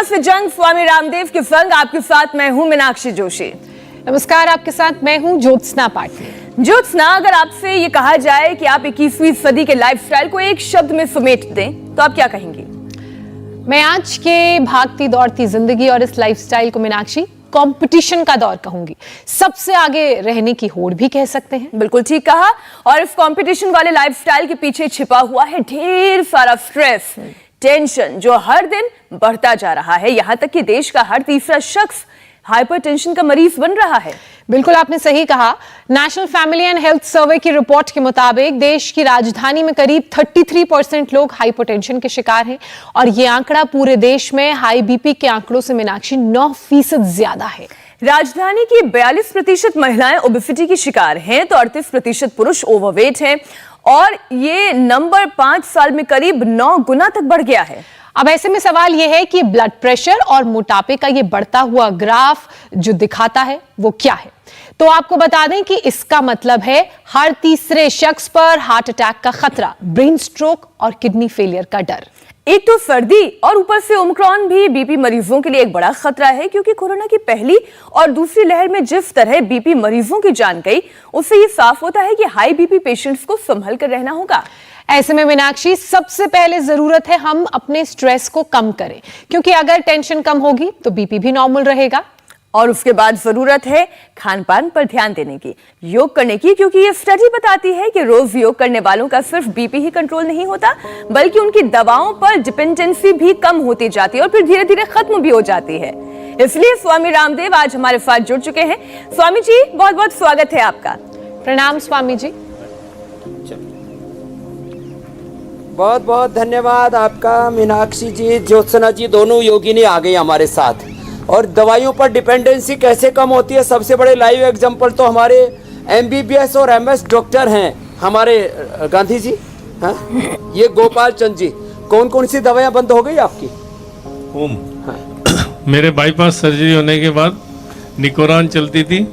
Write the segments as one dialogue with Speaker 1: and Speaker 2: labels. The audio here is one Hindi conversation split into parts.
Speaker 1: से जंग स्वामी रामदेव के संग आपके साथ मैं हूं मीनाक्षी जोशी।
Speaker 2: नमस्कार, आपके साथ मैं हूं ज्योत्सना पाटिल।
Speaker 1: ज्योत्सना, अगर आपसे ये कहा जाए कि आप 21वीं सदी के लाइफस्टाइल को एक शब्द में समेट दें तो आप क्या कहेंगी?
Speaker 2: मैं आज के भागती दौड़ती जिंदगी और इस लाइफस्टाइल को मीनाक्षी कंपटीशन का दौर कहूंगी। सबसे आगे रहने की होड़ भी कह सकते हैं।
Speaker 1: बिल्कुल ठीक कहा। और इस कंपटीशन वाले लाइफस्टाइल के पीछे छिपा हुआ है ढेर सारा स्ट्रेस, टेंशन जो हर दिन बढ़ता जा रहा है। यहां तक कि देश का हर तीसरा शख्स हाइपरटेंशन का मरीज बन रहा है।
Speaker 2: बिल्कुल आपने सही कहा। National family and health survey की रिपोर्ट के मुताबिक देश की राजधानी में करीब 33% लोग हाइपरटेंशन के शिकार हैं और ये आंकड़ा पूरे देश में हाई बीपी के आंकड़ों से मीनाक्षी 9% ज्यादा है।
Speaker 1: राजधानी की 42% महिलाएं ओबेसिटी की शिकार हैं तो 38% पुरुष ओवरवेट हैं और ये नंबर 5 साल में करीब 9 गुना तक बढ़ गया है।
Speaker 2: अब ऐसे में सवाल यह है कि ब्लड प्रेशर और मोटापे का ये बढ़ता हुआ ग्राफ जो दिखाता है वो क्या है। तो आपको बता दें कि इसका मतलब है हर तीसरे शख्स पर हार्ट अटैक का खतरा, ब्रेन स्ट्रोक और किडनी फेलियर का डर।
Speaker 1: एक तो सर्दी और ऊपर से ओमिक्रॉन भी बीपी मरीजों के लिए एक बड़ा खतरा है, क्योंकि कोरोना की पहली और दूसरी लहर में जिस तरह बीपी मरीजों की जान गई, उससे ये साफ होता है कि हाई बीपी पेशेंट्स को संभल कर रहना होगा।
Speaker 2: ऐसे में मीनाक्षी सबसे पहले जरूरत है हम अपने स्ट्रेस को कम करें, क्योंकि अगर टेंशन कम होगी तो बीपी भी नॉर्मल रहेगा।
Speaker 1: और उसके बाद जरूरत है खान पान पर ध्यान देने की, योग करने की, क्योंकि ये स्टडी बताती है कि रोज योग करने वालों का सिर्फ बीपी ही कंट्रोल नहीं होता, बल्कि उनकी दवाओं पर डिपेंडेंसी भी कम होती जाती है और फिर धीरे धीरे खत्म भी हो जाती है। इसलिए स्वामी रामदेव आज हमारे साथ जुड़ चुके हैं। स्वामी जी, बहुत बहुत स्वागत है आपका।
Speaker 2: प्रणाम स्वामी जी।
Speaker 3: बहुत बहुत धन्यवाद आपका मीनाक्षी जी, ज्योत्सना जी, दोनों योगिनी आ गई हमारे साथ। और दवाइयों पर डिपेंडेंसी कैसे कम होती है, सबसे बड़े लाइव एग्जांपल तो हमारे MBBS और MS डॉक्टर हैं हमारे गांधी जी। हाँ, ये गोपाल चंद जी। कौन कौन सी दवाइयाँ बंद हो गई आपकी?
Speaker 4: हाँ। मेरे बाईपास सर्जरी होने के बाद निकोरान चलती थी,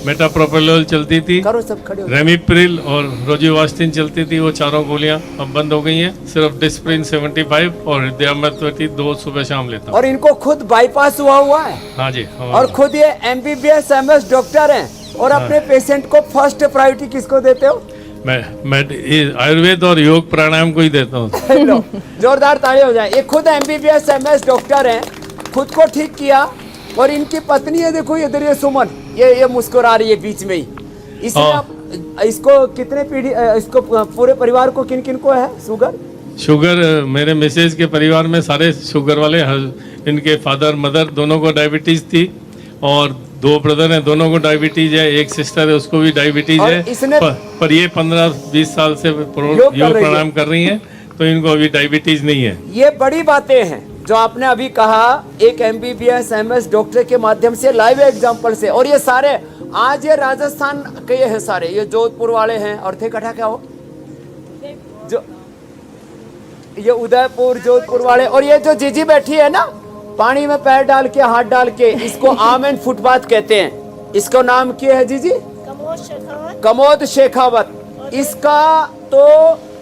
Speaker 4: मेटाप्रोपिलोल चलती थी, रेमिप्रिल और रोजुवास्टिन चलती थी, वो चारों गोलियां अब बंद हो गई हैं। सिर्फ डिस्प्रिन 75 और हृदयामृत 2 सुबह शाम लेता हूं।
Speaker 3: और इनको खुद बाईपास हुआ है?
Speaker 4: हाँ जी।
Speaker 3: और खुद ये MBBS MS डॉक्टर हैं और अपने पेशेंट को फर्स्ट प्रायोरिटी किसको देते हो?
Speaker 4: मैं आयुर्वेद और योग प्राणायाम को ही देता हूँ।
Speaker 3: जोरदार ताली हो जाए। ये खुद MBBS MS डॉक्टर हैं, खुद को ठीक किया। और इनकी पत्नी है, देखो इधर ये सुमन, ये मुस्कुरा रही है बीच में ही। इसको कितने पीढ़ी, इसको पूरे परिवार को किन किन को है शुगर?
Speaker 4: मेरे मिसेज के परिवार में सारे शुगर वाले, इनके फादर मदर दोनों को डायबिटीज थी और 2 ब्रदर हैं, दोनों को डायबिटीज है। एक सिस्टर है, उसको भी डायबिटीज है। पर ये 15-20 साल से योग प्राणायाम कर रही हैं, तो इनको अभी डायबिटीज नहीं है।
Speaker 3: ये बड़ी बातें हैं जो आपने अभी कहा, एक MBBS MS डॉक्टर के माध्यम से, लाइव एग्जांपल से। और ये सारे आज ये राजस्थान के हैं सारे, ये जोधपुर वाले हैं। और थे कठा क्या हो जो ये उदयपुर जोधपुर वाले। और ये जो जीजी बैठी है ना, पानी में पैर डाल के, हाथ डाल के, इसको आम एंड फुटपाथ कहते हैं। इसको नाम क्या है जीजी? कमोद शेखावत। इसका तो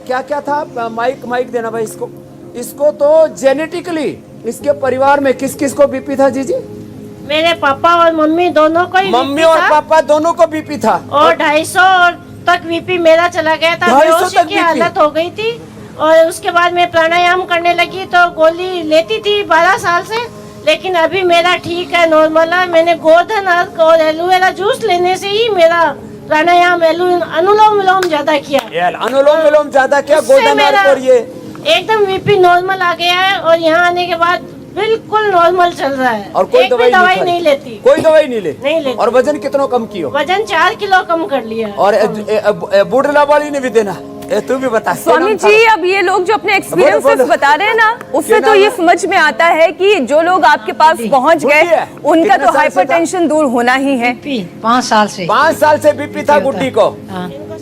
Speaker 3: क्या क्या था? माइक देना भाई इसको। इसको तो जेनेटिकली इसके परिवार में किस किस को बीपी था जीजी?
Speaker 5: मेरे पापा और मम्मी दोनों को ही
Speaker 3: मम्मी और पापा दोनों को बीपी था।
Speaker 5: और 250 तक बीपी मेरा चला गया था, बेहोशी की हालत हो गई थी। और उसके बाद मैं प्राणायाम करने लगी तो गोली लेती थी 12 साल से, लेकिन अभी मेरा ठीक है, नॉर्मल है। मैंने गोधन अर्क और एलोवेरा जूस लेने से ही मेरा प्राणायाम, अनुलोम विलोम ज्यादा किया।
Speaker 3: अनुलोम विलोम ज्यादा किया, गोधन अर्क, और ये
Speaker 5: एकदम बीपी नॉर्मल आ गया है। और यहाँ आने के बाद बिल्कुल नॉर्मल चल रहा है।
Speaker 3: और कोई दवाई
Speaker 5: नहीं लेती?
Speaker 3: कोई दवाई नहीं लेती।
Speaker 5: और
Speaker 3: वजन कितना कम किया?
Speaker 5: वजन 4 किलो कम कर लिया।
Speaker 3: और बुढ़ला वाली ने भी देना, तू भी बता।
Speaker 1: स्वामी जी, अब ये लोग जो अपने एक्सपीरियंसेस बता रहे हैं ना, उससे तो ये समझ में आता है कि जो लोग आपके पास पहुंच गए उनका तो हाइपरटेंशन दूर होना ही है।
Speaker 6: 5 साल से
Speaker 3: 5 साल से बीपी था गुड्डी को,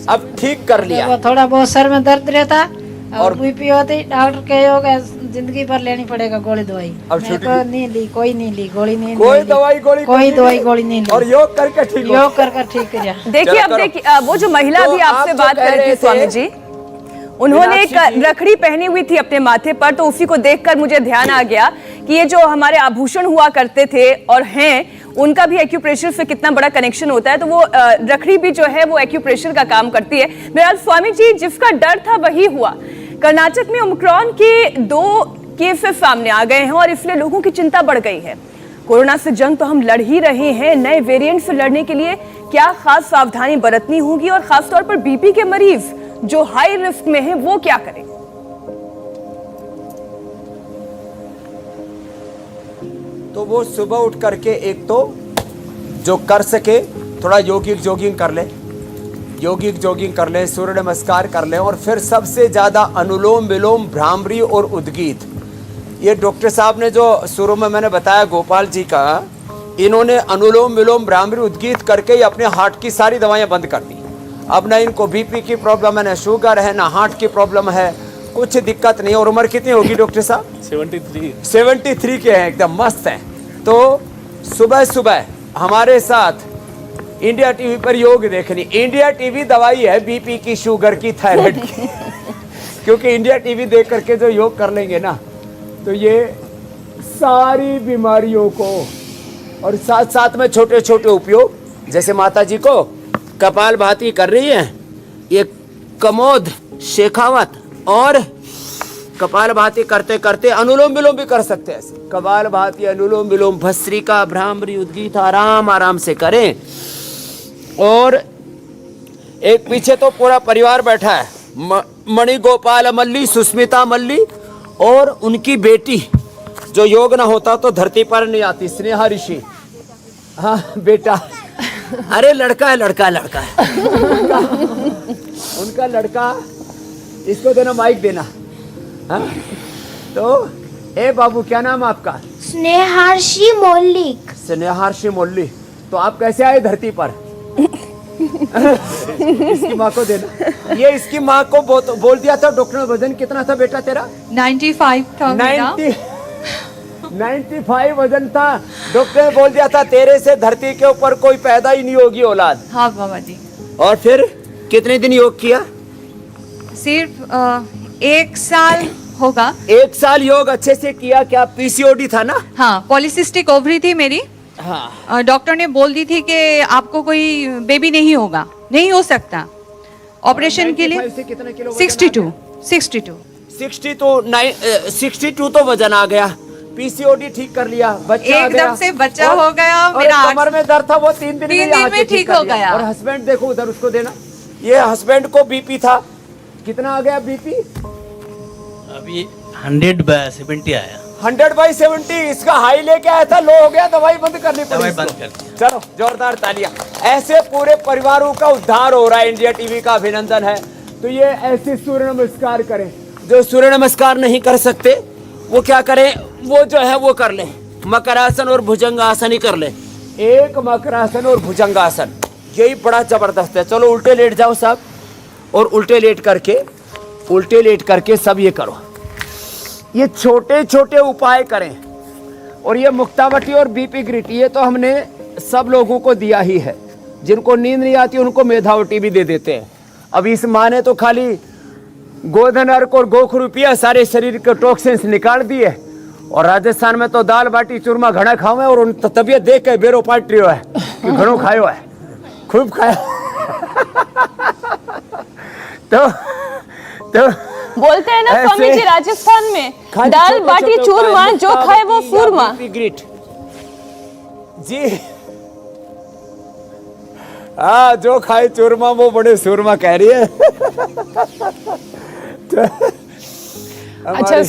Speaker 3: अब ठीक कर लिया।
Speaker 6: थोड़ा बहुत सर में दर्द रहता और बीपी होती, डॉक्टर के होगा जिंदगी भर लेनी पड़ेगा गोली दवाई। नहीं ली, कोई नहीं ली गोली, नहीं
Speaker 3: कोई दवाई
Speaker 6: गोली नहीं ली।
Speaker 3: और योग करके ठीक
Speaker 6: कर
Speaker 1: देखिए, अब देखिए वो जो महिला भी आपसे बात कर रही थी स्वामी जी, उन्होंने एक
Speaker 3: मीनाक्षी जी।
Speaker 1: रखड़ी पहनी हुई थी अपने माथे पर, तो उसी को देखकर मुझे ध्यान आ गया कि ये जो हमारे आभूषण हुआ करते थे और हैं, उनका भी एक्यूप्रेशर से कितना बड़ा कनेक्शन होता है। तो वो रखड़ी भी जो है वो एक्यूप्रेशर का काम करती है। मेरा स्वामी जी, जिसका डर था वही हुआ। कर्नाटक में ओमिक्रॉन के 2 केसेस सामने आ गए हैं और इसलिए लोगों की चिंता बढ़ गई है। कोरोना से जंग तो हम लड़ ही रहे हैं, नए वेरिएंट से लड़ने के लिए क्या खास सावधानी बरतनी होगी और खासतौर पर बीपी के मरीज जो हाई रिस्क में हैं वो क्या करें?
Speaker 3: तो वो सुबह उठ करके एक तो जो कर सके थोड़ा जॉगिंग कर ले, सूर्य नमस्कार कर ले, और फिर सबसे ज्यादा अनुलोम विलोम, भ्रामरी और उद्गीत। ये डॉक्टर साहब ने जो शुरू में मैंने बताया गोपाल जी का, इन्होंने अनुलोम विलोम, भ्रामरी, उद्गीत करके ही अपने हार्ट की सारी दवाइयां बंद कर दी। अब ना इनको बीपी की प्रॉब्लम है, ना शुगर है, ना हार्ट की प्रॉब्लम है, कुछ दिक्कत नहीं। और उम्र कितनी होगी डॉक्टर साहब? 73 के हैं, एकदम मस्त हैं। तो सुबह सुबह हमारे साथ इंडिया टीवी पर योग देखनी। इंडिया टीवी दवाई है बीपी की, शुगर की, थायराइड की क्योंकि इंडिया टीवी देख करके जो योग कर लेंगे ना, तो ये सारी बीमारियों को, और साथ साथ में छोटे छोटे उपयोग, जैसे माता जी को कपाल भाती कर रही है, ये कमोद शेखावत, और कपाल भाती करते करते अनुलोम विलोम भी कर सकते हैं। ऐसे कपाल भाती, अनुलोम विलोम, भस्त्रिका, भ्रामरी, उद्गीत आराम आराम से करें। और एक पीछे तो पूरा परिवार बैठा है, मणि गोपाल मल्ली, सुस्मिता मल्ली और उनकी बेटी, जो योग ना होता तो धरती पर नहीं आती, स्नेहा ऋषि। हाँ बेटा, अरे लड़का है उनका लड़का, इसको देना, माइक देना। हाँ? तो ए बाबू, क्या नाम आपका?
Speaker 7: स्नेहार्षी मौलिक।
Speaker 3: स्नेहार्षी मौलिक। तो आप कैसे आए धरती पर? इसकी माँ को देना। ये इसकी माँ को बोल दिया था डॉक्टर ने, वजन कितना था बेटा तेरा?
Speaker 8: 95 था।
Speaker 3: 95 वजन था। डॉक्टर ने बोल दिया था तेरे से धरती के ऊपर कोई पैदा ही नहीं होगी औलाद।
Speaker 8: हाँ बाबा जी।
Speaker 3: और फिर कितने दिन योग किया?
Speaker 8: सिर्फ 1 साल होगा।
Speaker 3: 1 साल योग अच्छे से किया। क्या पीसीओडी था ना?
Speaker 8: हाँ, पॉलिसिस्टिक ओवरी थी मेरी।
Speaker 3: हाँ।
Speaker 8: डॉक्टर ने बोल दी थी कि आपको कोई बेबी नहीं होगा, नहीं हो सकता। ऑपरेशन के लिए
Speaker 3: 62 तो वजन आ गया। पीसीओडी ठीक कर लिया, बच्चा आ गया।
Speaker 8: एकदम से बच्चा हो गया।
Speaker 3: और
Speaker 8: मेरा
Speaker 3: कमर में दर्द था, वो 3 दिन में
Speaker 8: ठीक हो गया।
Speaker 3: और हस्बैंड देखो उधर, उसको देना। ये हस्बैंड को बीपी था, कितना आ गया बीपी?
Speaker 9: अभी 100/70 आया।
Speaker 3: 100/70। इसका हाई लेके आया था, लो हो गया, दवाई बंद करनी पड़ी।
Speaker 9: दवाई बंद कर दी।
Speaker 3: चलो जोरदार तालियां। ऐसे पूरे परिवारों का उद्धार हो रहा है, इंडिया टीवी का अभिनंदन है। तो ये ऐसे सूर्य नमस्कार करें। जो सूर्य नमस्कार नहीं कर सकते वो क्या करें? वो जो है वो कर ले, मकरासन और भुजंगासन ही कर ले। एक मकरासन और भुजंगासन, यही बड़ा जबरदस्त है। चलो उल्टे लेट जाओ साहब, और उल्टे लेट करके सब ये करो। ये छोटे छोटे उपाय करें। और ये मुक्तावटी और बीपी ग्रिट, ये तो हमने सब लोगों को दिया ही है। जिनको नींद नहीं आती उनको मेधावटी भी दे देते हैं। अब इस माँ ने तो खाली गोधन अर्क और गोखरू पिया, सारे शरीर के टॉक्सिन्स निकाल दिए। और राजस्थान में तो दाल बाटी चूरमा घना खावे, और उन तबियत देख के बेरो पाट रही है कि घणो खायो है, खूब खाया। तो
Speaker 1: बोलते हैं ना स्वामी जी राजस्थान में, दाल बाटी चूरमा, जो खाए वो फूरमा।
Speaker 3: ग्रिट जी, हाँ, जो खाए चूरमा वो बड़े सूरमा कह रही है।
Speaker 2: अच्छा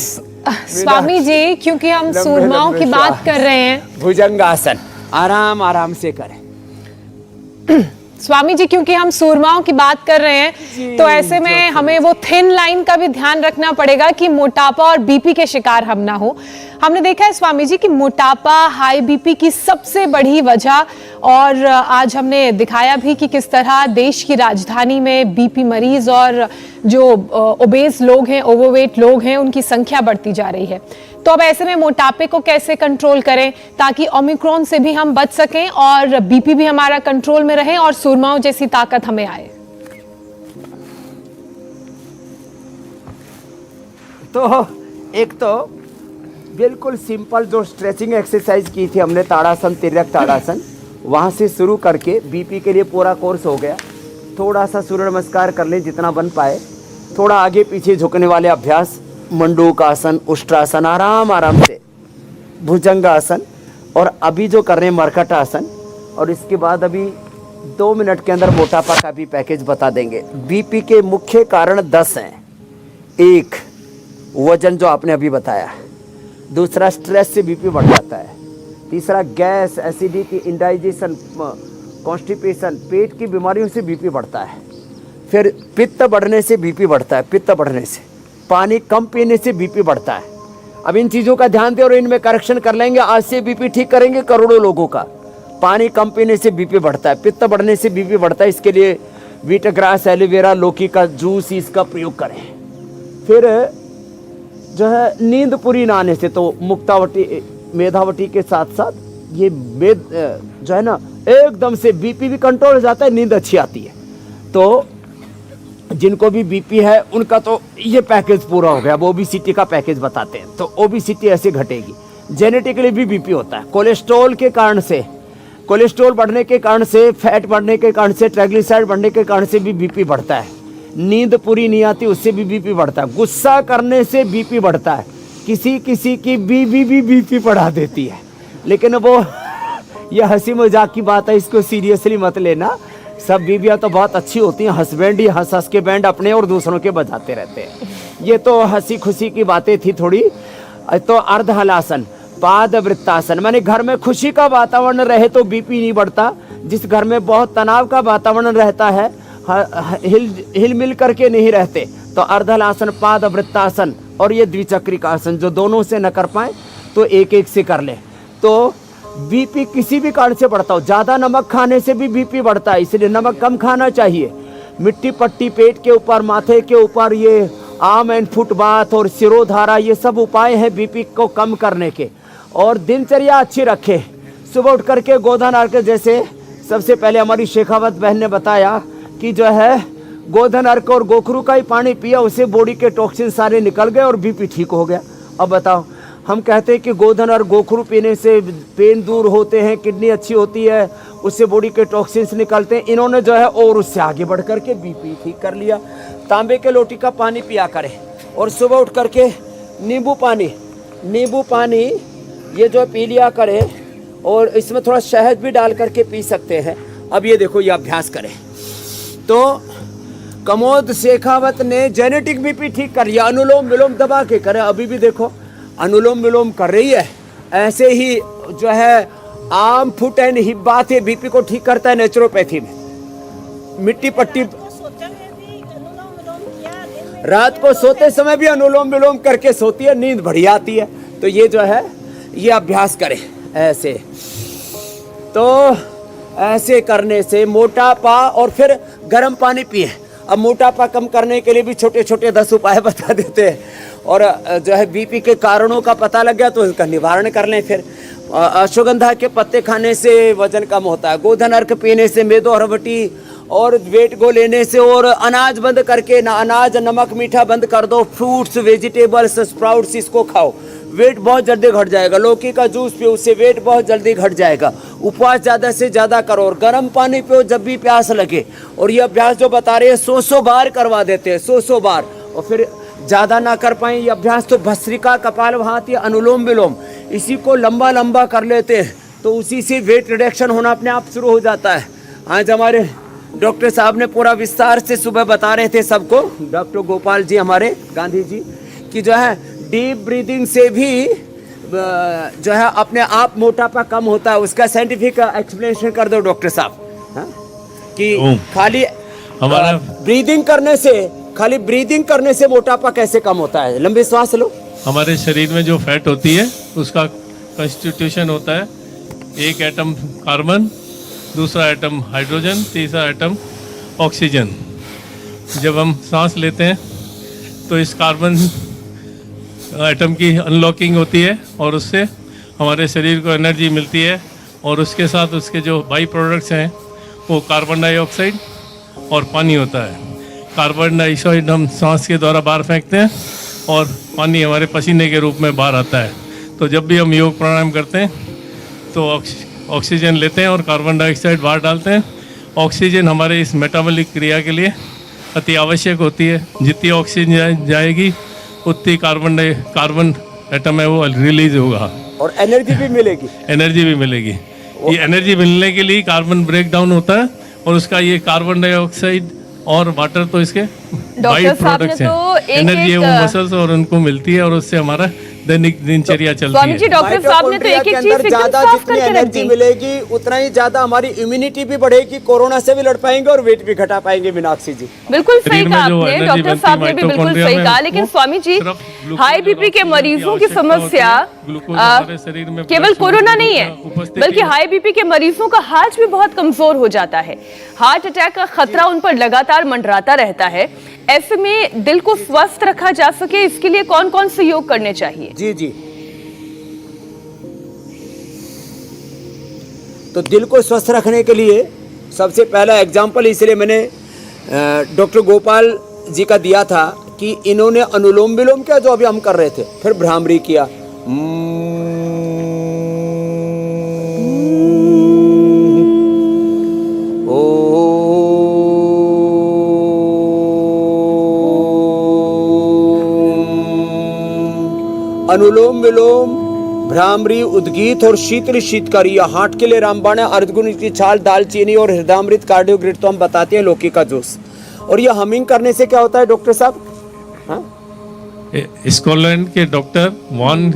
Speaker 2: स्वामी जी, क्योंकि हम सूरमाओं की बात कर रहे हैं,
Speaker 3: भुजंगासन आराम आराम से करें।
Speaker 2: स्वामी जी क्योंकि हम सूरमाओं की बात कर रहे हैं, तो ऐसे में हमें वो थिन लाइन का भी ध्यान रखना पड़ेगा कि मोटापा और बीपी के शिकार हम ना हो। हमने देखा है स्वामी जी कि मोटापा हाई बीपी की सबसे बड़ी वजह, और आज हमने दिखाया भी कि किस तरह देश की राजधानी में बीपी मरीज और जो ओबेस लोग हैं, ओवरवेट लोग हैं, उनकी संख्या बढ़ती जा रही है। तो अब ऐसे में मोटापे को कैसे कंट्रोल करें ताकि ओमिक्रॉन से भी हम बच सकें और बीपी भी हमारा कंट्रोल में रहे और सूरमाओं जैसी ताकत हमें आए?
Speaker 3: तो एक तो बिल्कुल सिंपल जो स्ट्रेचिंग एक्सरसाइज की थी हमने, ताड़ासन, तिर्यक ताड़ासन, वहाँ से शुरू करके बीपी के लिए पूरा कोर्स हो गया। थोड़ा सा सूर्य नमस्कार कर ले जितना बन पाए, थोड़ा आगे पीछे झुकने वाले अभ्यास, मंडूकासन, उष्ट्रासन, आराम आराम से, भुजंगासन, और अभी जो कर रहे हैं मरकटासन, और इसके बाद अभी 2 मिनट के अंदर मोटापा का भी पैकेज बता देंगे। बीपी के मुख्य कारण 10 हैं। एक, वजन जो आपने अभी बताया। दूसरा, स्ट्रेस से बीपी बढ़ जाता है। तीसरा, गैस, एसिडिटी, इंडाइजेशन, कॉन्स्टिपेशन, पेट की बीमारियों से बीपी बढ़ता है। फिर पित्त बढ़ने से बीपी बढ़ता है, पित्त बढ़ने से। पानी कम पीने से बीपी बढ़ता है। अब इन चीज़ों का ध्यान दें और इनमें करेक्शन कर लेंगे, आज से बीपी ठीक करेंगे करोड़ों लोगों का। पानी कम पीने से बीपी बढ़ता है, पित्त बढ़ने से बीपी बढ़ता है। इसके लिए वीट ग्रास, एलोवेरा, लौकी का जूस, इसका प्रयोग करें। फिर जो है नींद पूरी ना आने से, तो मुक्तावटी, मेधावटी के साथ साथ ये जो है ना, एकदम से बीपी भी कंट्रोल हो जाता है, नींद अच्छी आती है। तो जिनको भी बीपी है उनका तो ये पैकेज पूरा हो गया। अब ओबेसिटी का पैकेज बताते हैं। तो ओबेसिटी ऐसे घटेगी। जेनेटिकली भी बीपी होता है, कोलेस्ट्रॉल के कारण से, कोलेस्ट्रॉल बढ़ने के कारण से, फैट बढ़ने के कारण से, ट्राइग्लिसराइड बढ़ने के कारण से भी बीपी बढ़ता है। नींद पूरी नहीं आती, उससे भी बीपी बढ़ता है। गुस्सा करने से बीपी बढ़ता है। किसी किसी की बीपी बढ़ा देती है, लेकिन वो यह हंसी मजाक की बात है, इसको सीरियसली मत लेना। सब बीवियाँ तो बहुत अच्छी होती हैं, हस्बैंड ही हंस हंस के बैंड अपने और दूसरों के बजाते रहते हैं। ये तो हंसी खुशी की बातें थी थोड़ी। तो अर्धहलासन, पाद वृत्तासन, माने घर में खुशी का वातावरण रहे तो बीपी नहीं बढ़ता। जिस घर में बहुत तनाव का वातावरण रहता है, हिल मिल करके नहीं रहते, तो अर्धहलासन, पाद वृत्तासन और ये द्विचक्रिक आसन, जो दोनों से न कर पाए तो एक एक से कर ले। तो बीपी किसी भी कारण से बढ़ता हो, ज़्यादा नमक खाने से भी बीपी बढ़ता है, इसलिए नमक कम खाना चाहिए। मिट्टी पट्टी पेट के ऊपर, माथे के ऊपर, ये आर्म एंड फुट बाथ और सिरोधारा, ये सब उपाय हैं बीपी को कम करने के। और दिनचर्या अच्छी रखे। सुबह उठ करके गोधन अर्घ, जैसे सबसे पहले हमारी शेखावत बहन ने बताया कि जो है गोधन अर्घ और गोखरू का ही पानी पिया, उससे बॉडी के टॉक्सिन सारे निकल गए और बीपी ठीक हो गया। अब बताओ, हम कहते हैं कि गोधन और गोखरू पीने से पेन दूर होते हैं, किडनी अच्छी होती है, उससे बॉडी के टॉक्सिन्स निकलते हैं। इन्होंने जो है और उससे आगे बढ़ करके बीपी ठीक कर लिया। तांबे के लोटी का पानी पिया करें, और सुबह उठ करके नींबू पानी ये जो पी लिया करें, और इसमें थोड़ा शहद भी डाल करके पी सकते हैं। अब ये देखो, ये अभ्यास करें तो कमोद शेखावत ने जेनेटिक बीपी ठीक कर लिया। अनुलोम विलोम दबा के करे, अभी भी देखो अनुलोम विलोम कर रही है। ऐसे ही जो है arm, foot and hip bath, ये बीपी को ठीक करता है नेचुरोपैथी में। मिट्टी पट्टी, रात को सोते समय भी अनुलोम विलोम करके सोती है, नींद बढ़िया आती है। तो ये जो है ये अभ्यास करें ऐसे। तो ऐसे करने से मोटापा, और फिर गर्म पानी पिए। अब मोटापा कम करने के लिए भी छोटे छोटे 10 उपाय बता देते हैं। और जो है बीपी के कारणों का पता लग गया तो इसका निवारण कर लें। फिर अश्वगंधा के पत्ते खाने से वजन कम होता है, गोधन अर्घ पीने से, मेदो हरवटी और वेट गो लेने से, और अनाज बंद करके ना, अनाज नमक मीठा बंद कर दो, फ्रूट्स, वेजिटेबल्स, स्प्राउट्स, इसको खाओ, वेट बहुत जल्दी घट जाएगा। लौकी का जूस पियो, उससे वेट बहुत जल्दी घट जाएगा। उपवास ज़्यादा से ज़्यादा करो, और गर्म पानी पियो जब भी प्यास लगे। और ये अभ्यास जो बता रहे हैं 100 बार करवा देते हैं, 100 बार। और फिर ज़्यादा ना कर पाए ये अभ्यास तो भस्त्रिका, कपालभाति, अनुलोम विलोम, इसी को लंबा लंबा कर लेते हैं, तो उसी से वेट रिडक्शन होना अपने आप शुरू हो जाता है। आज हमारे डॉक्टर साहब ने पूरा विस्तार से सुबह बता रहे थे सबको, डॉक्टर गोपाल जी हमारे गांधी जी, कि जो है डीप ब्रीदिंग से भी जो है अपने आप मोटापा कम होता है। उसका साइंटिफिक एक्सप्लेनेशन कर दो डॉक्टर साहब। कि खाली हमारा ब्रीदिंग करने से मोटापा कैसे कम होता है? लंबे श्वास लो।
Speaker 4: हमारे शरीर में जो फैट होती है उसका कंस्टिट्यूशन होता है, एक एटम कार्बन, दूसरा एटम हाइड्रोजन, तीसरा एटम ऑक्सीजन। जब हम सांस लेते हैं तो इस कार्बन एटम की अनलॉकिंग होती है और उससे हमारे शरीर को एनर्जी मिलती है, और उसके साथ उसके जो बाई प्रोडक्ट्स हैं वो कार्बन डाइऑक्साइड और पानी होता है। कार्बन डाइऑक्साइड हम सांस के द्वारा बाहर फेंकते हैं और पानी हमारे पसीने के रूप में बाहर आता है। तो जब भी हम योग प्राणायाम करते हैं तो ऑक्सीजन लेते हैं और कार्बन डाइऑक्साइड बाहर डालते हैं। ऑक्सीजन हमारे इस मेटाबॉलिक क्रिया के लिए अति आवश्यक होती है। जितनी ऑक्सीजन जाएगी उतनी कार्बन एटम है वो रिलीज होगा
Speaker 3: और एनर्जी भी मिलेगी।
Speaker 4: एनर्जी भी मिलेगी। ये एनर्जी मिलने के लिए कार्बन ब्रेक डाउन होता है और उसका ये कार्बन डाइऑक्साइड और वाटर तो इसके बाई प्रोडक्ट्स हैं। एनर्जी है वो मसल्स और उनको मिलती है और उससे हमारा दैनिक दिनचर्या चलती
Speaker 1: स्वामी जी,
Speaker 4: है।
Speaker 1: डॉक्टर साहब ने तो एक एक चीज
Speaker 3: ज्यादा जितनी एनर्जी मिलेगी उतना ही ज्यादा हमारी इम्यूनिटी भी बढ़ेगी, कोरोना से भी लड़ पाएंगे और वेट भी घटा पाएंगे। मीनाक्षी जी
Speaker 1: बिल्कुल सही कहा आपने, डॉक्टर साहब ने भी बिल्कुल सही कहा। लेकिन स्वामी जी, हाई बीपी के मरीजों की समस्या केवल कोरोना नहीं है, बल्कि हाई बीपी के मरीजों का हार्ट भी बहुत कमजोर हो जाता है। हार्ट अटैक का खतरा उन पर लगातार मंडराता रहता है। ऐसे में दिल को स्वस्थ रखा जा सके, इसके लिए कौन कौन से योग करने चाहिए?
Speaker 3: जी जी, तो दिल को स्वस्थ रखने के लिए सबसे पहला एग्जाम्पल इसलिए मैंने डॉक्टर गोपाल जी का दिया था कि इन्होंने अनुलोम विलोम किया जो अभी हम कर रहे थे, फिर भ्रामरी किया, अनुलोम विलोम, भ्रामरी, उद्गीत और शीतल शीतकारी। हार्ट के लिए रामबाण है, अर्धगुण की छाल, दालचीनी और हृदयामृत, कार्डियोग्रिड तो हम बताते हैं, लौकी का जूस। और ये हमिंग करने से क्या होता है डॉक्टर साहब?
Speaker 4: स्कॉटलैंड के डॉक्टर वॉन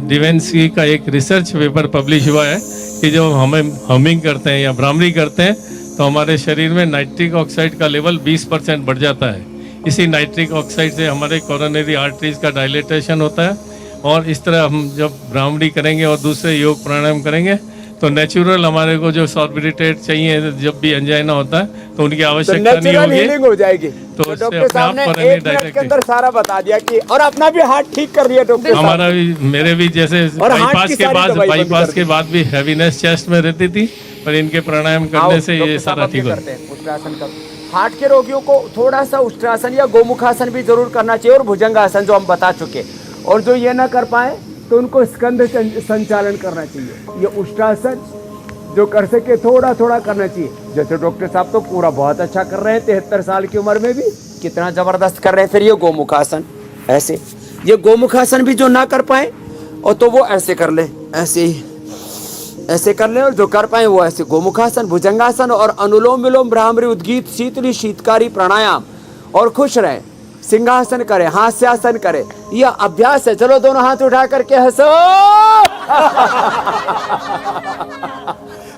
Speaker 4: डिवेंसी का एक रिसर्च पेपर पब्लिश हुआ है कि जब हमें हमिंग करते हैं या भ्रामरी करते हैं तो हमारे शरीर में नाइट्रिक ऑक्साइड का लेवल 20% बढ़ जाता है। इसी नाइट्रिक ऑक्साइड से हमारे कोरोनरी आर्टरीज का डायलेटेशन होता है और इस तरह हम जब भ्रामरी करेंगे और दूसरे योग प्राणायाम करेंगे तो नेचुरल हमारे को जो सॉर्बिटेट चाहिए, जब भी एंजाइना होता है तो उनकी आवश्यकता नहीं होगी,
Speaker 3: हीलिंग हो जाएगी।
Speaker 4: तो
Speaker 3: डॉक्टर साहब ने 1 मिनट के अंदर सारा बता दिया कि, और अपना भी हार्ट ठीक कर लिया डॉक्टर साहब।
Speaker 4: हमारा भी, मेरे भी जैसे बाईपास के बाद भी हैवीनेस चेस्ट में रहती थी, पर इनके प्राणायाम करने से ये सारा ठीक होता है।
Speaker 3: हार्ट के रोगियों को थोड़ा सा उष्ट्रासन या गोमुखासन भी जरूर करना चाहिए और भुजंगासन जो हम बता चुके, और जो ये ना कर पाए तो उनको स्कंद संचालन करना चाहिए। ये उष्ट्रासन जो कर सके थोड़ा थोड़ा करना चाहिए। जैसे डॉक्टर साहब तो पूरा बहुत अच्छा कर रहे हैं, 73 साल की उम्र में भी कितना जबरदस्त कर रहे हैं। फिर ये गोमुखासन, ऐसे ये गोमुखासन भी जो ना कर पाए और तो वो ऐसे कर ले, ऐसे ही ऐसे कर ले, और जो कर पाए वो ऐसे गोमुखासन, भुजंगासन और अनुलोम विलोम, भ्रामरी, उद्गीत, शीतली शीतकारी प्राणायाम, और खुश रहे। सिंहासन करे, हास्यासन करे, यह अभ्यास है। चलो दोनों हाथ उठा करके हंसो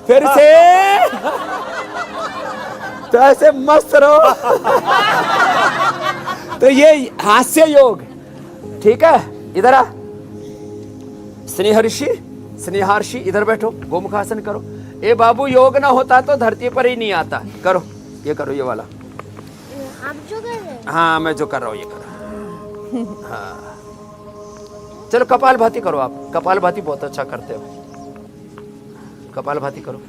Speaker 3: फिर से, तो ऐसे मस्त रहो तो ये हास्य योग, ठीक है। इधर आ स्नेहर्षि, इधर बैठो, गोमुखासन करो। ए बाबू, योग ना होता तो धरती पर ही नहीं आता। करो, ये करो, ये वाला।
Speaker 7: आप जो कर रहे हैं?
Speaker 3: हाँ, मैं जो कर रहा हूँ ये करो। हाँ, चलो कपाल भाती करो। आप कपाल भाती बहुत अच्छा करते हो, कपाल भाती करो।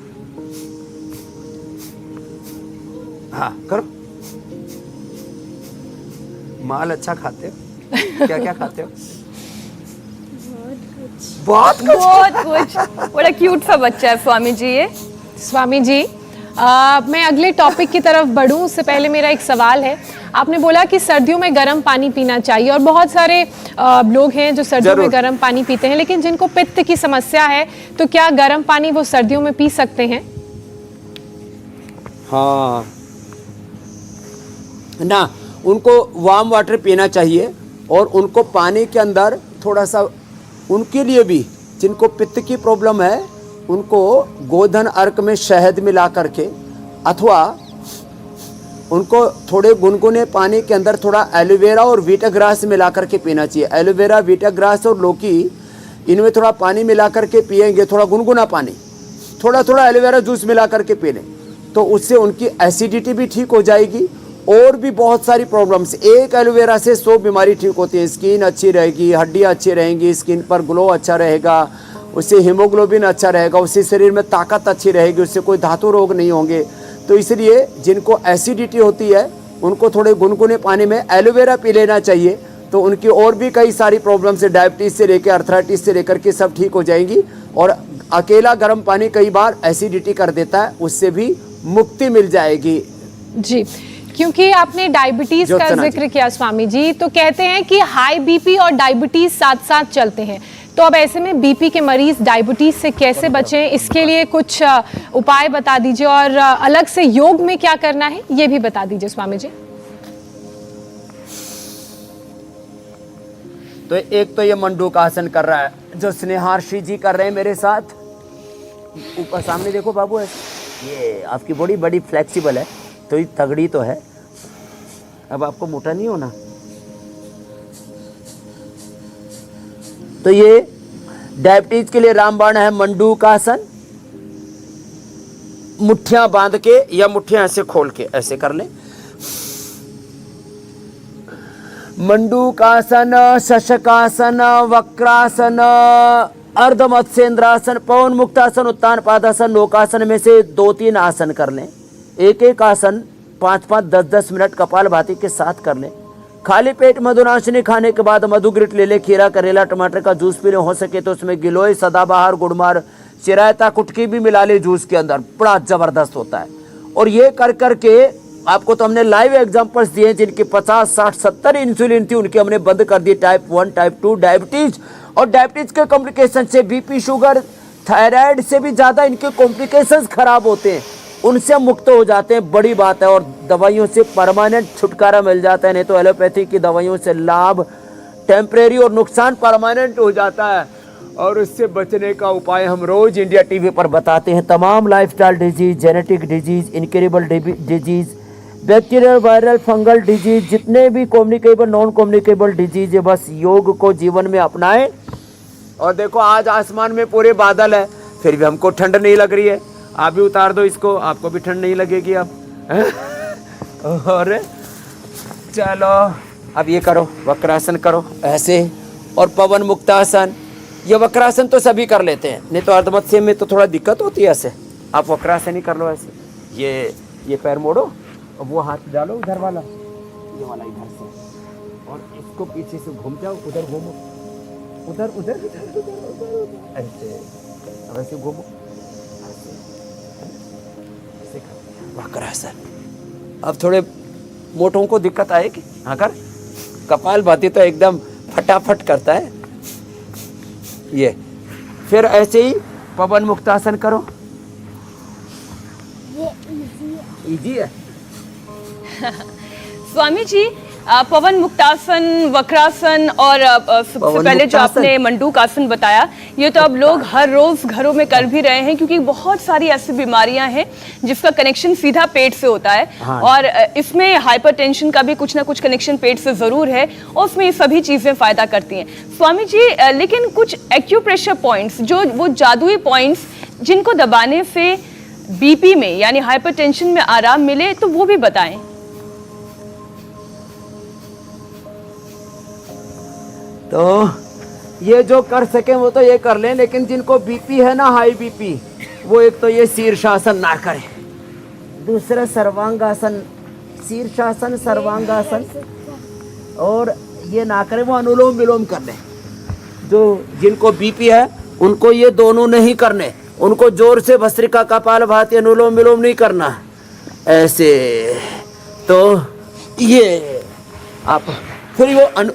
Speaker 3: हाँ करो। माल अच्छा खाते हो? क्या क्या खाते हो? बहुत
Speaker 1: कुछ। बड़ा क्यूट सा बच्चा है स्वामी जी ये।
Speaker 2: स्वामी जी, मैं अगले टॉपिक की तरफ बढ़ूं उससे पहले मेरा एक सवाल है। आपने बोला कि सर्दियों में गर्म पानी पीना चाहिए, और बहुत सारे लोग हैं जो सर्दियों में गर्म पानी पीते हैं, लेकिन जिनको पित्त की समस्या है तो क्या गर्म पानी वो सर्दियों में पी सकते हैं?
Speaker 3: हाँ ना, उनको वार्म वाटर पीना चाहिए, और उनको पानी के अंदर थोड़ा सा, उनके लिए भी जिनको पित्त की प्रॉब्लम है उनको गोधन अर्क में शहद मिला करके, अथवा उनको थोड़े गुनगुने पानी के अंदर थोड़ा एलोवेरा और वीटाग्रास मिला करके पीना चाहिए। एलोवेरा, वीटाग्रास और लौकी, इनमें थोड़ा पानी मिला करके पिएंगे, थोड़ा गुनगुना पानी, थोड़ा थोड़ा एलोवेरा जूस मिला करके पी लें, तो उससे उनकी एसिडिटी भी ठीक हो जाएगी। और भी बहुत सारी प्रॉब्लम्स, एक एलोवेरा से 100 बीमारी ठीक होती है। स्किन अच्छी रहेगी, हड्डियाँ अच्छी रहेंगी, स्किन पर ग्लो अच्छा रहेगा, उससे हीमोग्लोबिन अच्छा रहेगा, उससे शरीर में ताकत अच्छी रहेगी, उससे कोई धातु रोग नहीं होंगे। तो इसलिए जिनको एसिडिटी होती है उनको थोड़े गुनगुने पानी में एलोवेरा पी लेना चाहिए, तो उनकी और भी कई सारी प्रॉब्लम से, डायबिटीज से लेकर अर्थराइटिस से लेकर के सब ठीक हो जाएंगी। और अकेला गर्म पानी कई बार एसिडिटी कर देता है, उससे भी मुक्ति मिल जाएगी।
Speaker 2: जी, क्योंकि आपने डायबिटीज का जिक्र किया स्वामी जी, तो कहते हैं कि हाई बीपी और डायबिटीज साथ साथ चलते हैं, तो अब ऐसे में बीपी के मरीज डायबिटीज से कैसे बचें, इसके लिए कुछ उपाय बता दीजिए, और अलग से योग में क्या करना है ये भी बता दीजिए स्वामी जी।
Speaker 3: तो एक तो ये मंडूकासन कर रहा है जो स्नेहार्षी जी कर रहे हैं मेरे साथ। ऊपर सामने देखो बाबू, ऐसे ये आपकी बॉडी बड़ी फ्लेक्सिबल है, तो ये तगड़ी तो है। अब आपको मोटा नहीं होना, तो ये डायबिटीज के लिए रामबाण है मंडूकासन। मुट्ठियां बांध के या मुट्ठियां ऐसे खोल के ऐसे कर लें। मंडूकासन, शशकासन, वक्रासन, अर्ध मत्स्येंद्रासन, पवन मुक्तासन, उत्तान पादासन, नौकासन में से 2-3 आसन कर लें। एक आसन 5-5, 10-10 मिनट कपालभाति के साथ कर लें। खाली पेट मधुनाशिनी खाने के बाद मधुग्रिट ले ले, खीरा, करेला, टमाटर का जूस पी ले, हो सके तो उसमें गिलोय, सदाबहार, गुड़मार, चिरायता, कुटकी भी मिला ले जूस के अंदर, बड़ा जबरदस्त होता है। और ये कर करके आपको तो हमने लाइव एग्जांपल्स दिए जिनकी 50, 60, 70 इंसुलिन थी, उनकी हमने बंद कर दी। टाइप 1, टाइप 2 डायबिटीज, और डायबिटीज के कॉम्प्लिकेशन से बीपी, शुगर, थायराइड से भी ज़्यादा इनके कॉम्प्लिकेशंस खराब होते हैं, उनसे मुक्त हो जाते हैं। बड़ी बात है। और दवाइयों से परमानेंट छुटकारा मिल जाता है, नहीं तो एलोपैथी की दवाइयों से लाभ टेम्परेरी और नुकसान परमानेंट हो जाता है। और उससे बचने का उपाय हम रोज इंडिया टीवी पर बताते हैं। तमाम lifestyle disease, genetic disease, incurable disease, bacterial, viral, fungal disease, जितने भी कम्युनिकेबल, नॉन कम्युनिकेबल डिजीज है, बस योग को जीवन में अपनाएं। और देखो आज आसमान में पूरे बादल है, फिर भी हमको ठंड नहीं लग रही है। आप भी उतार दो इसको, आपको भी ठंड नहीं लगेगी अब। और चलो अब ये करो, वक्रासन करो ऐसे, और पवन मुक्तासन। ये वक्रासन तो सभी कर लेते हैं, नहीं तो अर्धमत्स्य में तो थोड़ा दिक्कत होती है ऐसे। आप वक्रासन ही कर लो ऐसे। ये पैर मोड़ो और वो हाथ डालो उधर वाला, ये वाला इधर से, और इसको पीछे से घूम जाओ, उधर घूमो, उधर उधर ऐसे, अब ऐसे घूमो, ऐसे वक्रासन। अब थोड़े मोटों को दिक्कत आएगी, अगर कपालभाति तो एकदम फटाफट करता है ये। फिर ऐसे ही पवन मुक्तासन करो,
Speaker 7: ये
Speaker 3: इजी है।
Speaker 1: स्वामी जी, पवन मुक्तासन, वक्रासन और सबसे पहले जो आपने मंडूकासन बताया, ये तो अब लोग हर रोज घरों में कर भी रहे हैं, क्योंकि बहुत सारी ऐसी बीमारियां हैं जिसका कनेक्शन सीधा पेट से होता है। हाँ। और इसमें हाइपरटेंशन का भी कुछ ना कुछ कनेक्शन पेट से जरूर है, और उसमें ये सभी चीजें फायदा करती हैं। स्वामी जी, लेकिन कुछ एक्यूप्रेशर पॉइंट्स, जो वो जादुई पॉइंट्स जिनको दबाने से बीपी में यानी हाइपरटेंशन में आराम मिले, तो वो भी बताएं।
Speaker 3: तो ये जो कर सके वो तो ये कर लें, लेकिन जिनको बीपी है ना, हाई बीपी, वो एक तो ये शीर्षासन ना करें, दूसरा सर्वांगासन, शीर्षासन, सर्वांगासन, और ये ना करें, वो अनुलोम विलोम कर लें। जो जिनको बीपी है उनको ये दोनों नहीं करने, उनको जोर से भस्त्रिका, कपालभाति, अनुलोम विलोम नहीं करना ऐसे। तो ये आप फिर वो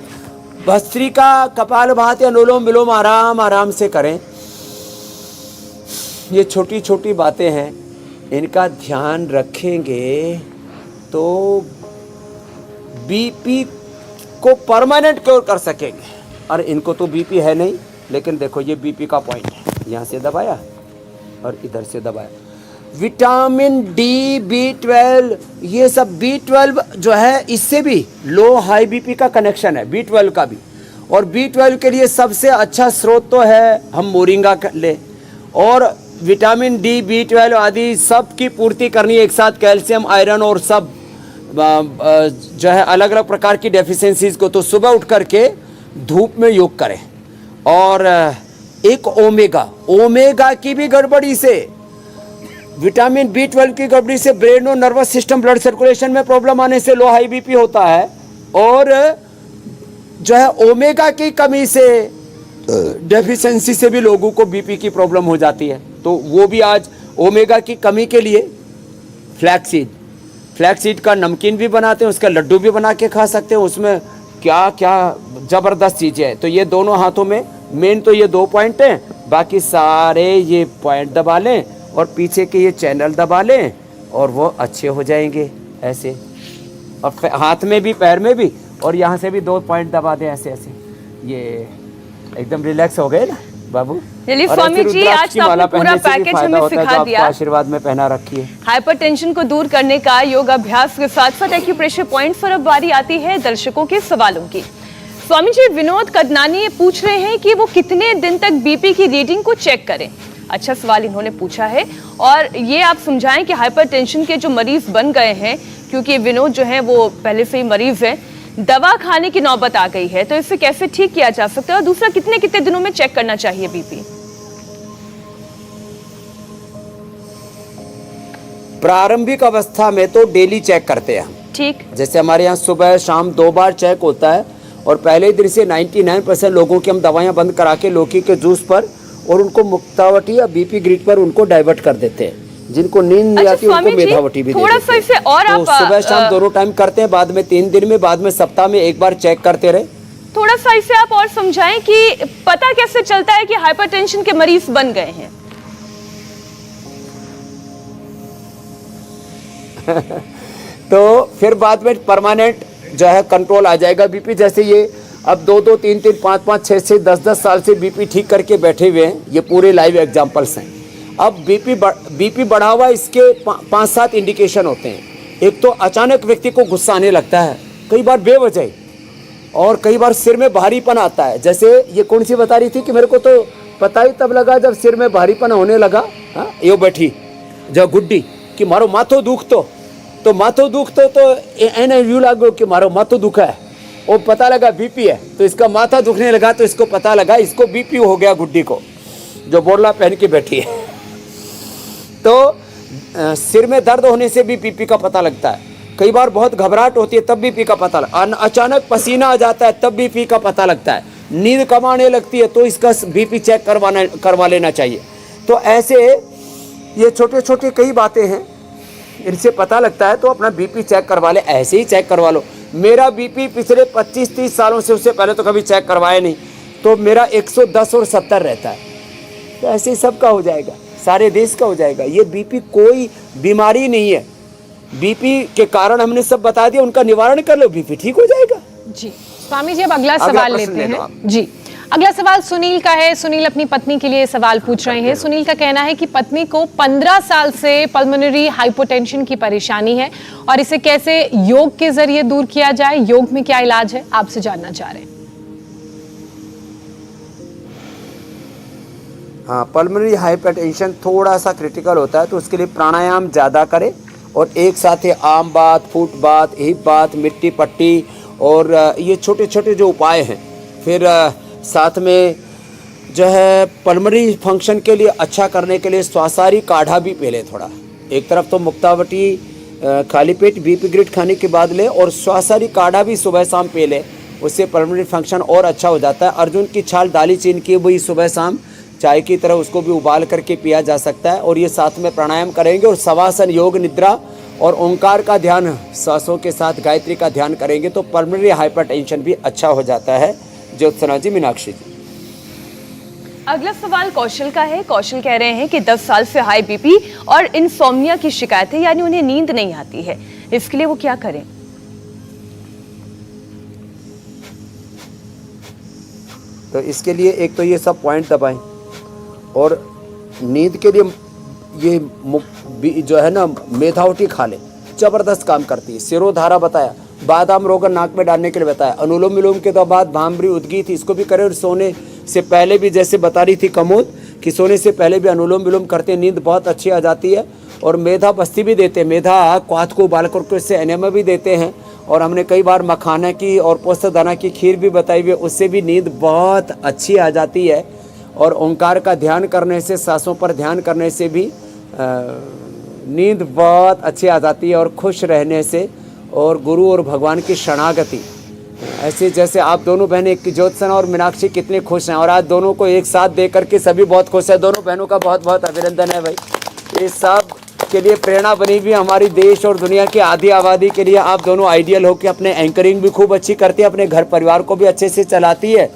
Speaker 3: भस्त्रिका, कपालभाति, अनुलोम विलोम आराम आराम से करें। ये छोटी छोटी बातें हैं, इनका ध्यान रखेंगे तो बीपी को परमानेंट क्योर कर सकेंगे। और इनको तो बीपी है नहीं, लेकिन देखो ये बीपी का पॉइंट है, यहाँ से दबाया और इधर से दबाया। विटामिन डी, B12, ये सब B12 जो है, इससे भी लो हाई बीपी का कनेक्शन है, B12 का भी। और B12 के लिए सबसे अच्छा स्रोत तो है हम मोरिंगा ले, और विटामिन डी, B12 आदि सब की पूर्ति करनी एक साथ, कैल्शियम, आयरन और सब जो है अलग अलग प्रकार की डेफिशिएंसीज को। तो सुबह उठ करके धूप में योग करें। और एक ओमेगा की भी गड़बड़ी से, विटामिन B12 की गड़बड़ी से ब्रेन और नर्वस सिस्टम, ब्लड सर्कुलेशन में प्रॉब्लम आने से लो हाई बीपी होता है। और जो है ओमेगा की कमी से, डेफिशिएंसी से भी लोगों को बीपी की प्रॉब्लम हो जाती है। तो वो भी आज ओमेगा की कमी के लिए फ्लैक्सीड का नमकीन भी बनाते हैं, उसका लड्डू भी बना के खा सकते हैं। उसमें क्या क्या ज़बरदस्त चीज़ें हैं। तो ये दोनों हाथों में मेन तो ये 2 पॉइंट हैं, बाकी सारे ये पॉइंट दबा लें और पीछे के ये चैनल दबा लें और वो अच्छे हो जाएंगे ऐसे। और हाथ में भी, पैर में भी, और यहाँ से भी 2 पॉइंट दबा दें ऐसे ऐसे। ये एकदम रिलैक्स हो गए ना बाबू।
Speaker 1: चलिए
Speaker 3: और
Speaker 1: स्वामी
Speaker 3: ऐसे
Speaker 1: जी,
Speaker 3: रुद्राक्ष
Speaker 1: आज
Speaker 3: की
Speaker 1: तो
Speaker 3: माला
Speaker 1: आपने पूरा
Speaker 3: पहनने से भी
Speaker 1: पैकेज
Speaker 3: फायदा
Speaker 1: हमें
Speaker 3: होता है,
Speaker 1: सिखा
Speaker 3: जो
Speaker 1: दिया।
Speaker 3: आपको आशीर्वाद में पहना रखिए।
Speaker 1: हाइपरटेंशन को दूर करने का योग अभ्यास के साथ साथ एक्यूप्रेशर पॉइंट पर अब बारी आती है दर्शकों के सवालों की। स्वामी जी, विनोद कदनानी पूछ रहे हैं कि वो कितने दिन तक बीपी की रीडिंग को चेक करें। अच्छा सवाल इन्होंने पूछा है। और ये आप समझाएं कि हाइपरटेंशन के जो मरीज बन गए हैं, क्योंकि विनोद जो है वो पहले से ही मरीज है, दवा खाने की नौबत आ गई है, तो इसे कैसे ठीक किया जा सकता है? और दूसरा, कितने कितने दिनों में चेक करना चाहिए बीपी?
Speaker 3: प्रारंभिक अवस्था में तो डेली चेक करते हैं हम।
Speaker 1: ठीक,
Speaker 3: जैसे हमारे यहाँ सुबह शाम 2 बार चेक होता है, और पहले दिन से 99% लोगों की हम दवाइयाँ बंद करा के लौकी के जूस पर और उनको मुक्तावटी या बीपी ग्रिड पर उनको डाइवर्ट कर देते हैं। जिनको नींद नहीं आती उनको मेधावटी भी
Speaker 1: थोड़ा सा इसे और
Speaker 3: तो
Speaker 1: आप
Speaker 3: सुबह शाम दोनों टाइम करते हैं, बाद में 3 दिन में, बाद में सप्ताह में 1 बार चेक करते रहे।
Speaker 1: थोड़ा सा इसे आप और समझाएं कि पता कैसे चलता है कि हाइपरटेंशन के मरीज बन गए हैं?
Speaker 3: तो फिर बाद में परमानेंट जो है कंट्रोल आ जाएगा बीपी। जैसे ये अब 2-2, 3-3, 5-5, 6-6, 10-10 साल से बीपी ठीक करके बैठे हुए हैं, ये पूरे लाइव एग्जांपल्स हैं। अब बीपी बढ़ा हुआ, इसके 5-7 इंडिकेशन होते हैं। एक तो अचानक व्यक्ति को गुस्सा आने लगता है, कई बार बेवजह, और कई बार सिर में भारीपन आता है। जैसे ये कौन सी बता रही थी कि मेरे को तो पता ही तब लगा जब सिर में भारीपन होने लगा। हाँ, यो बैठी जो गुड्डी कि मारो माथो दुख तो माथो दुख तो एने यू लागो कि मारो माथो दुखा है, वो पता लगा बीपी है, तो इसका माथा दुखने लगा, तो इसको पता लगा इसको बीपी हो गया, गुड्डी को जो बोरला पहन के बैठी है। तो सिर में दर्द होने से भी बीपी का पता लगता है। कई बार बहुत घबराहट होती है तब बीपी का पता लगता है। अचानक पसीना आ जाता है तब बीपी का पता लगता है। नींद कम आने लगती है तो इसका बीपी चेक करवा लेना चाहिए। तो ऐसे ये छोटे छोटे कई बातें हैं, इनसे पता लगता है, तो अपना बीपी चेक करवा ले। ऐसे ही चेक करवा लो। मेरा बीपी पिछले 25-30 सालों से, उससे पहले तो कभी चेक करवाया नहीं, तो मेरा 110 और 70 रहता है। तो ऐसे ही सबका हो जाएगा, सारे देश का हो जाएगा। ये बीपी कोई बीमारी नहीं है। बीपी के कारण हमने सब बता दिया, उनका निवारण कर लो, बीपी ठीक हो जाएगा।
Speaker 2: जी स्वामी जी, अब अगला सवाल लेते हैं। जी, अगला सवाल सुनील का है। सुनील अपनी पत्नी के लिए सवाल पूछ रहे हैं। सुनील का कहना है कि पत्नी को 15 साल से पल्मोनरी हाइपोटेंशन की परेशानी है और इसे कैसे योग के जरिए दूर किया जाए, योग में क्या इलाज है, आपसे जानना चाह रहे हैं।
Speaker 3: हाँ, पल्मोनरी हाइपरटेंशन थोड़ा सा क्रिटिकल होता है, तो उसके लिए प्राणायाम ज़्यादा करें, और एक साथ ही आम बात, फुट बात, हिप बात, मिट्टी पट्टी, और ये छोटे छोटे जो उपाय हैं। फिर साथ में जो है पल्मोनरी फंक्शन के लिए अच्छा करने के लिए स्वासारी काढ़ा भी पी लें थोड़ा। एक तरफ तो मुक्तावटी खाली पेट बीपी ग्रिड खाने के बाद ले, और स्वासारी काढ़ा भी सुबह शाम पी लें, उससे पल्मोनरी फंक्शन और अच्छा हो जाता है। अर्जुन की छाल दाली चीन की वही सुबह शाम चाय की तरह उसको भी उबाल करके पिया जा सकता है। और ये साथ में प्राणायाम करेंगे और शवासन, योग निद्रा और ओंकार का ध्यान, सांसों के साथ गायत्री का ध्यान करेंगे तो पल्मोनरी हाइपरटेंशन भी अच्छा हो जाता है। ज्योत्सना जी, मीनाक्षी जी।
Speaker 1: अगला सवाल कौशल का है। कौशल कह रहे हैं कि 10 साल से हाई बीपी और इनसोम्निया की शिकायत है, यानी उन्हें नींद नहीं आती है, इसके लिए वो क्या करें?
Speaker 3: तो इसके लिए एक तो ये सब पॉइंट दबाएं, और नींद के लिए ये जो है ना मेधावटी खा ले, जबरदस्त काम करती है। सिरोधारा बताया, बादाम रोगन नाक में डालने के लिए बताया, अनुलोम विलोम के बाद भामरी उद्गीत इसको भी करें। और सोने से पहले भी, जैसे बता रही थी कमोद कि सोने से पहले भी अनुलोम विलोम करते, नींद बहुत अच्छी आ जाती है। और मेधा बस्ती भी देते हैं, मेधा क्वाथ को उबाल कर उससे एनेमा भी देते हैं। और हमने कई बार मखाना की और पोस्तदाना की खीर भी बताई हुई, उससे भी नींद बहुत अच्छी आ जाती है। और ओंकार का ध्यान करने से, सांसों पर ध्यान करने से भी नींद बहुत अच्छी आ जाती है। और खुश रहने से, और गुरु और भगवान की शरणागति, ऐसे जैसे आप दोनों बहनें ज्योत्सना और मीनाक्षी कितने खुश हैं, और आज दोनों को एक साथ देख करके सभी बहुत खुश हैं। दोनों बहनों का बहुत बहुत अभिनंदन है भाई। ये सब के लिए प्रेरणा बनी हुई हमारी देश और दुनिया की आधी आबादी के लिए। आप दोनों आइडियल हो कि अपने एंकरिंग भी खूब अच्छी करती है, अपने घर परिवार को भी अच्छे से चलाती है,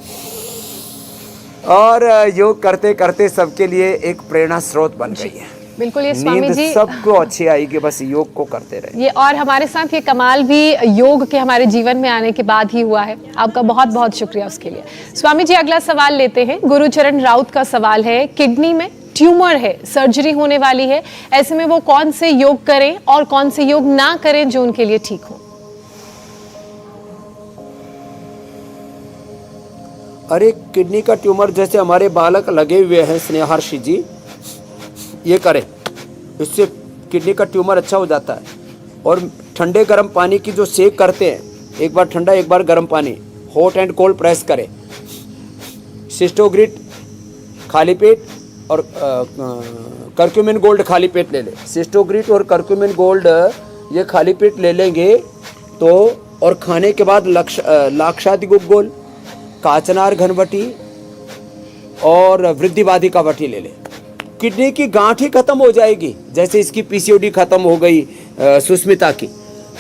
Speaker 3: और योग करते करते सबके लिए एक प्रेरणा स्रोत बन गई है।
Speaker 2: बिल्कुल, ये स्वामी
Speaker 3: नींद
Speaker 2: जी
Speaker 3: सबको अच्छी आएगी, बस योग को करते रहे।
Speaker 2: ये और हमारे साथ ये कमाल भी योग के हमारे जीवन में आने के बाद ही हुआ है। आपका बहुत बहुत शुक्रिया उसके लिए। स्वामी जी, अगला सवाल लेते हैं। गुरुचरण राउत का सवाल है, किडनी में ट्यूमर है, सर्जरी होने वाली है, ऐसे में वो कौन से योग करें और कौन से योग ना करें जो उनके लिए ठीक हो?
Speaker 3: अरे किडनी का ट्यूमर जैसे हमारे बालक लगे हुए हैं स्नेहार्षि जी, ये करें, इससे किडनी का ट्यूमर अच्छा हो जाता है। और ठंडे गर्म पानी की जो सेक करते हैं, एक बार ठंडा एक बार गर्म पानी, हॉट एंड कोल्ड प्रेस करें। सिस्टोग्रिट खाली पेट और करक्यूमिन गोल्ड खाली पेट ले लें। सिस्टोग्रिट और करक्यूमिन गोल्ड ये खाली पेट ले लेंगे तो, और खाने के बाद लाक्षादि गुग्गोल, काचनार घनवटी और वृद्धिवादी वटी ले लें। किडनी की गांठ ही खत्म हो जाएगी, जैसे इसकी पीसीओडी खत्म हो गई सुस्मिता की।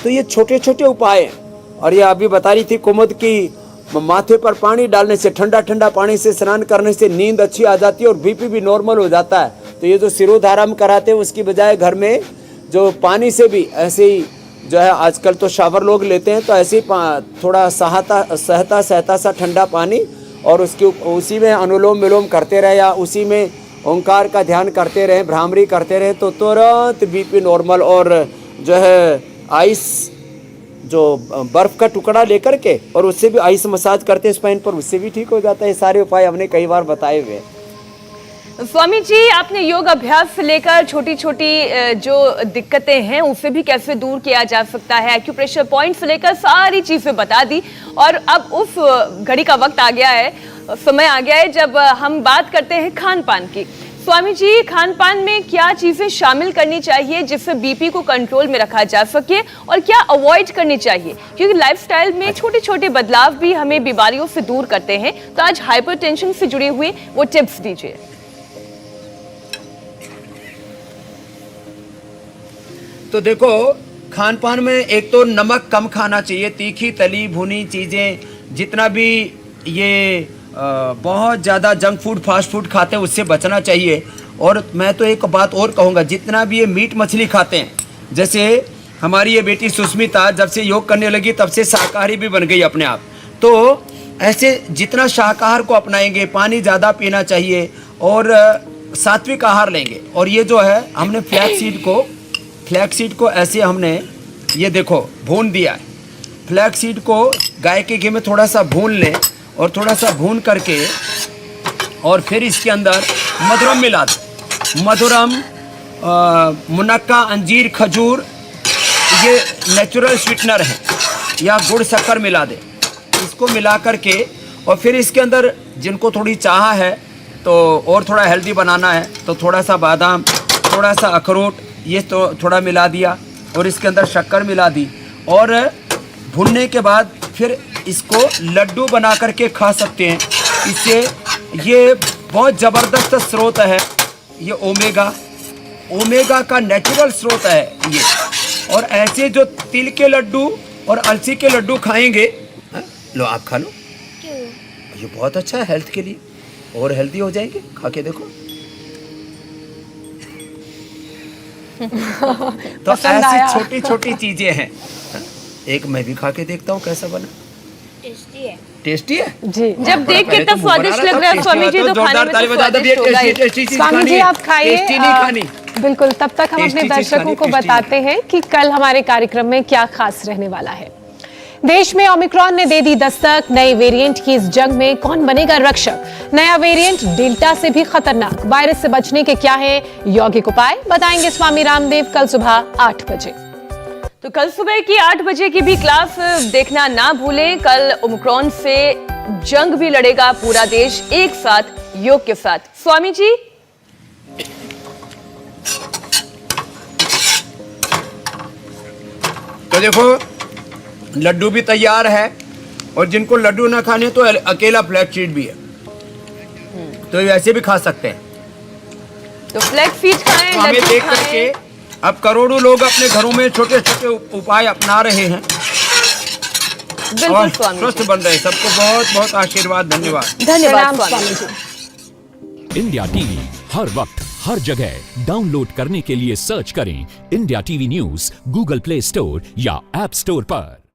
Speaker 3: तो ये छोटे छोटे उपाय हैं। और ये अभी बता रही थी कुमुद की माथे पर पानी डालने से, ठंडा ठंडा पानी से स्नान करने से नींद अच्छी आ जाती है और बीपी भी नॉर्मल हो जाता है। तो ये जो सिरोधारा हम कराते हैं उसकी बजाय घर में जो पानी से भी ऐसे ही जो है, आजकल तो शावर लोग लेते हैं, तो ऐसे ही थोड़ा सहता सा ठंडा पानी, और उसी में अनुलोम विलोम करते रहे या उसी में ओंकार का ध्यान करते रहे, भ्रामरी करते रहे, तो तुरंत बीपी नॉर्मल। और जो है आइस, जो बर्फ़ का टुकड़ा लेकर के और उससे भी आइस मसाज करते हैं स्पाइन पर, उससे भी ठीक हो जाता है। ये सारे उपाय हमने कई बार बताए हुए।
Speaker 1: स्वामी जी, आपने योग अभ्यास से लेकर छोटी छोटी जो दिक्कतें हैं उसे भी कैसे दूर किया जा सकता है, एक्यूप्रेशर पॉइंट से लेकर सारी चीजें बता दी। और अब उस घड़ी का वक्त आ गया है, समय आ गया है जब हम बात करते हैं खान पान की। स्वामी जी, खान पान में क्या चीजें शामिल करनी चाहिए जिससे बीपी को कंट्रोल में रखा जा सके, और क्या अवॉइड करनी चाहिए? क्योंकि लाइफस्टाइल में छोटे छोटे बदलाव भी हमें बीमारियों से दूर करते हैं। तो आज हाइपरटेंशन से जुड़े हुए वो टिप्स दीजिए।
Speaker 3: तो देखो, खान पान में एक तो नमक कम खाना चाहिए, तीखी तली भुनी चीज़ें, जितना भी ये बहुत ज़्यादा जंक फूड फास्ट फूड खाते हैं उससे बचना चाहिए। और मैं तो एक बात और कहूँगा, जितना भी ये मीट मछली खाते हैं, जैसे हमारी ये बेटी सुस्मिता जब से योग करने लगी तब से शाकाहारी भी बन गई अपने आप। तो ऐसे जितना शाकाहार को अपनाएंगे, पानी ज़्यादा पीना चाहिए और सात्विक आहार लेंगे। और ये जो है हमने फ्लैक्स सीड को ऐसे हमने ये देखो भून दिया है। फ्लैक्स सीड को गाय के घी में थोड़ा सा भून लें, और थोड़ा सा भून करके और फिर इसके अंदर मधुरम मिला दें। मधुरम, मुनक्का, अंजीर, खजूर, ये नेचुरल स्वीटनर है, या गुड़ शक्कर मिला दें। इसको मिला करके और फिर इसके अंदर जिनको थोड़ी चाह है तो और थोड़ा हेल्दी बनाना है तो थोड़ा सा बादाम, थोड़ा सा अखरोट, ये तो थोड़ा मिला दिया और इसके अंदर शक्कर मिला दी। और भुनने के बाद फिर इसको लड्डू बना करके खा सकते हैं। इससे ये बहुत ज़बरदस्त स्रोत है, ये ओमेगा का नेचुरल स्रोत है ये। और ऐसे जो तिल के लड्डू और अलसी के लड्डू खाएंगे, लो आप खा लो,
Speaker 7: क्यों?
Speaker 3: ये बहुत अच्छा है हेल्थ के लिए, और हेल्दी हो जाएंगे, खा के देखो। तो ऐसी छोटी छोटी चीजें हैं। एक मैं भी खा के देखता हूँ कैसा बना।
Speaker 7: टेस्टी है।
Speaker 3: टेस्टी है
Speaker 2: जी।
Speaker 1: जब देख के तब स्वादिष्ट लग रहा है स्वामी जी, तो खाने में तो स्वादिष्ट होगा ही।
Speaker 2: स्वामी जी आप खाइए। बिल्कुल, तब तक हम अपने दर्शकों को बताते हैं कि कल हमारे कार्यक्रम में क्या खास रहने वाला है। देश में ओमिक्रॉन ने दे दी दस्तक, नए वेरिएंट की इस जंग में कौन बनेगा रक्षक? नया वेरिएंट डेल्टा से भी खतरनाक, वायरस से बचने के क्या है यौगिक उपाय, बताएंगे स्वामी रामदेव कल सुबह 8 बजे।
Speaker 1: तो कल सुबह की 8 बजे की भी क्लास देखना ना भूलें। कल ओमिक्रॉन से जंग भी लड़ेगा पूरा देश एक साथ योग के साथ। स्वामी जी,
Speaker 3: तो देखो लड्डू भी तैयार है और जिनको लड्डू ना खाने तो अकेला फ्लैक्स सीड भी है, तो वैसे भी खा सकते हैं।
Speaker 1: तो फ्लैक्स सीड खाएं,
Speaker 3: तो हमें
Speaker 1: लड्डू
Speaker 3: देख
Speaker 1: खाएं।
Speaker 3: करके अब करोड़ों लोग अपने घरों में छोटे छोटे उपाय अपना रहे हैं
Speaker 1: बिल्कुल
Speaker 3: और
Speaker 1: स्वामी
Speaker 3: स्वस्थ
Speaker 1: जी।
Speaker 3: बन रहे हैं। सबको बहुत बहुत आशीर्वाद, धन्यवाद।
Speaker 1: धन्यवाद
Speaker 2: प्रणाम
Speaker 1: स्वामी
Speaker 2: स्वामी
Speaker 1: जी।
Speaker 2: जी।
Speaker 10: इंडिया टीवी हर वक्त हर जगह डाउनलोड करने के लिए सर्च करें India TV news Google play store या ऐप स्टोर पर।